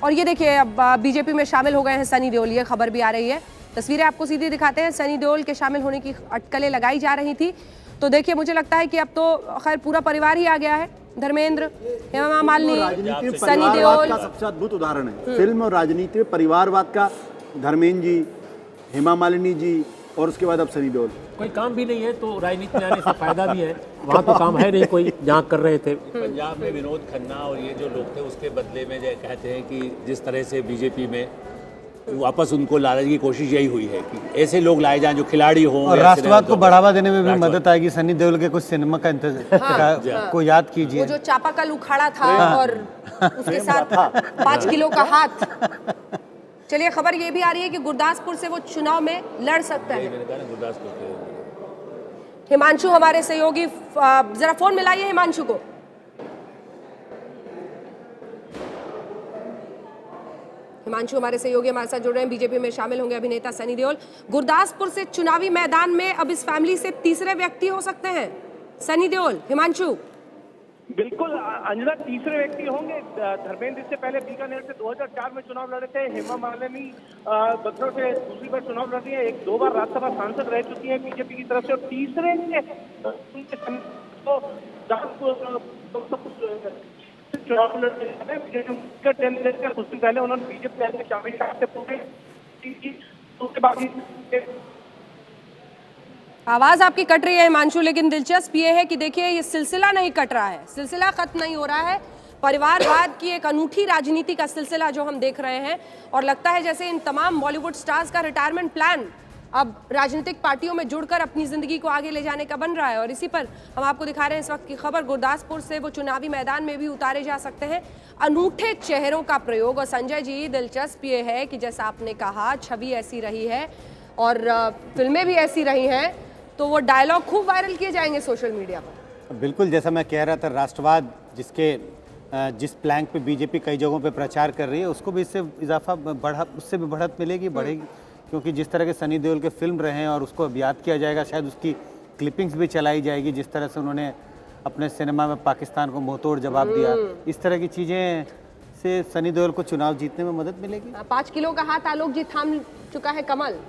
और ये देखिए अब बीजेपी में शामिल हो गए हैं सनी देओल, ये खबर भी आ रही है। तस्वीरें आपको सीधी दिखाते हैं। सनी देओल के शामिल होने की अटकलें लगाई जा रही थी, तो देखिए मुझे लगता है कि अब तो खैर पूरा परिवार ही आ गया है। धर्मेंद्र, हेमा मालिनी, सनी देओल का सबसे अद्भुत उदाहरण है। फिल्म और राजनीति में परिवारवाद का धर्मेंद्र जी, हेमा मालिनी जी और उसके बाद अब सनी देओल। कोई काम भी नहीं है तो राजनीति में आने से फायदा भी है। वहाँ तो काम है नहीं, कोई जहाँ कर रहे थे। पंजाब में विनोद खन्ना और ये जो लोग थे उसके बदले में जो कहते हैं कि जिस तरह से बीजेपी में वापस उनको लाने की कोशिश यही हुई है कि ऐसे लोग लाए जाएं जो खिलाड़ी हों और राष्ट्रवाद को बढ़ावा देने में भी मदद आएगी। सनी देओल के कुछ सिनेमा का को याद कीजिए, वो जो चापाकल उखाड़ा था और उसके साथ 5 किलो का हाथ। चलिए खबर ये भी आ रही है कि गुरदासपुर से वो चुनाव में लड़ सकता है। हिमांशु हमारे सहयोगी, जरा फोन मिलाइए हिमांशु को। हिमांशु हमारे सहयोगी हमारे साथ जुड़ रहे हैं, बीजेपी में शामिल होंगे अभिनेता सनी देओल। गुरदासपुर से चुनावी मैदान में अब इस फैमिली से तीसरे व्यक्ति हो सकते हैं सनी देओल। हिमांशु, बिल्कुल अंजना, तीसरे व्यक्ति होंगे। धर्मेंद्र इससे पहले बीकानेर से 2004 में चुनाव लड़े थे। हेमा मालिनी बक्सर से दूसरी बार चुनाव लड़ रही है, 1-2 बार राज्यसभा सांसद रह चुकी है बीजेपी की तरफ से। और तीसरे चुनाव लड़ने कुछ दिन पहले उन्होंने बीजेपी में शामिल उसके बाद आवाज आपकी कट रही है हिमांशु, लेकिन दिलचस्प ये है कि देखिए ये सिलसिला नहीं कट रहा है, सिलसिला खत्म नहीं हो रहा है। परिवारवाद की एक अनूठी राजनीति का सिलसिला जो हम देख रहे हैं, और लगता है जैसे इन तमाम बॉलीवुड स्टार्स का रिटायरमेंट प्लान अब राजनीतिक पार्टियों में जुड़कर अपनी जिंदगी को आगे ले जाने का बन रहा है। और इसी पर हम आपको दिखा रहे हैं इस वक्त की खबर। गुरदासपुर से वो चुनावी मैदान में भी उतारे जा सकते हैं। अनूठे चेहरों का प्रयोग। और संजय जी, दिलचस्प ये है कि जैसा आपने कहा, छवि ऐसी रही है और फिल्में भी ऐसी रही हैं, तो वो डायलॉग खूब वायरल किए जाएंगे सोशल मीडिया पर। बिल्कुल, जैसा मैं कह रहा था, राष्ट्रवाद जिस प्लैंक पे बीजेपी कई जगहों पे प्रचार कर रही है, उसको भी इससे इजाफा उससे भी बढ़त मिलेगी, बढ़ेगी। क्योंकि जिस तरह के सनी देओल के फिल्म रहे हैं और उसको अब याद किया जाएगा, शायद उसकी क्लिपिंग्स भी चलाई जाएगी। जिस तरह से उन्होंने अपने सिनेमा में पाकिस्तान को मुंहतोड़ जवाब दिया, इस तरह की चीज़ें से सनी देओल को चुनाव जीतने में मदद मिलेगी। 5 किलो का हाथ आलोक जी थाम चुका है कमल।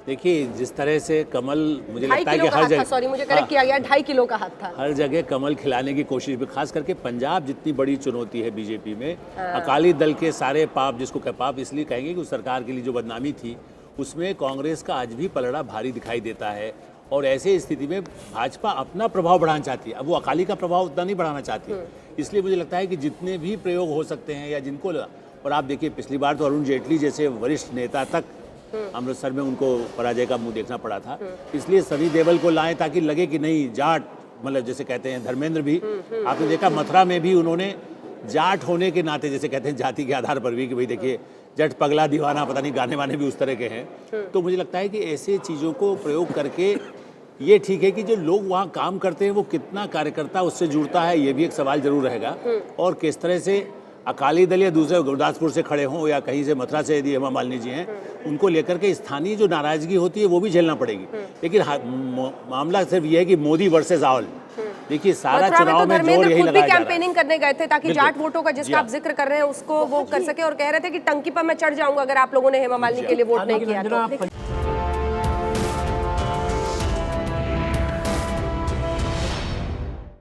देखिए जिस तरह से कमल, मुझे लगता है कि हर जगह, सॉरी मुझे करेक्ट किया गया, 2.5 किलो का हाथ था। हर जगह कमल खिलाने की कोशिश भी, खास करके पंजाब जितनी बड़ी चुनौती है बीजेपी में। अकाली दल के सारे पाप, जिसको पाप इसलिए कहेंगे कि उस सरकार के लिए जो बदनामी थी, उसमें कांग्रेस का आज भी पलड़ा भारी दिखाई देता है। और ऐसे स्थिति में भाजपा अपना प्रभाव बढ़ाना चाहती है, अब वो अकाली का प्रभाव उतना नहीं बढ़ाना चाहती। इसलिए मुझे लगता है कि जितने भी प्रयोग हो सकते हैं या जिनको, और आप देखिए पिछली बार तो अरुण जेटली जैसे वरिष्ठ नेता तक अमृतसर में उनको पराजय का मुंह देखना पड़ा था। इसलिए सनी देओल को लाएं ताकि लगे कि नहीं जाट, मतलब जैसे कहते हैं धर्मेंद्र भी, आपने देखा मथुरा में भी उन्होंने जाट होने के नाते, जैसे कहते हैं जाति के आधार पर भी, कि भाई देखिए जट पगला दीवाना, पता नहीं गाने वाने भी उस तरह के हैं। तो मुझे लगता है कि ऐसे चीज़ों को प्रयोग करके, ये ठीक है कि जो लोग वहाँ काम करते हैं वो कितना कार्यकर्ता उससे जुड़ता है, ये भी एक सवाल जरूर रहेगा। और किस तरह से अकाली दल या दूसरे गुरदासपुर से खड़े हों या कहीं से मथुरा से यदि हेमा मालिनी जी हैं, उनको लेकर के स्थानीय जो नाराजगी होती है वो भी झेलना पड़ेगी। लेकिन मामला सिर्फ ये है कि मोदी वर्सेस ऑल। देखिए सारा चुनाव में जोर यही लगाया जा रहा है। कैंपेनिंग करने गए थे ताकि जाट वोटों का, जिसका आप जिक्र कर रहे हैं, उसको वो कर सके। और कह रहे थे कि टंकी पर मैं चढ़ जाऊंगा अगर आप लोगों ने हेमा मालिनी के लिए वोट नहीं किया तो।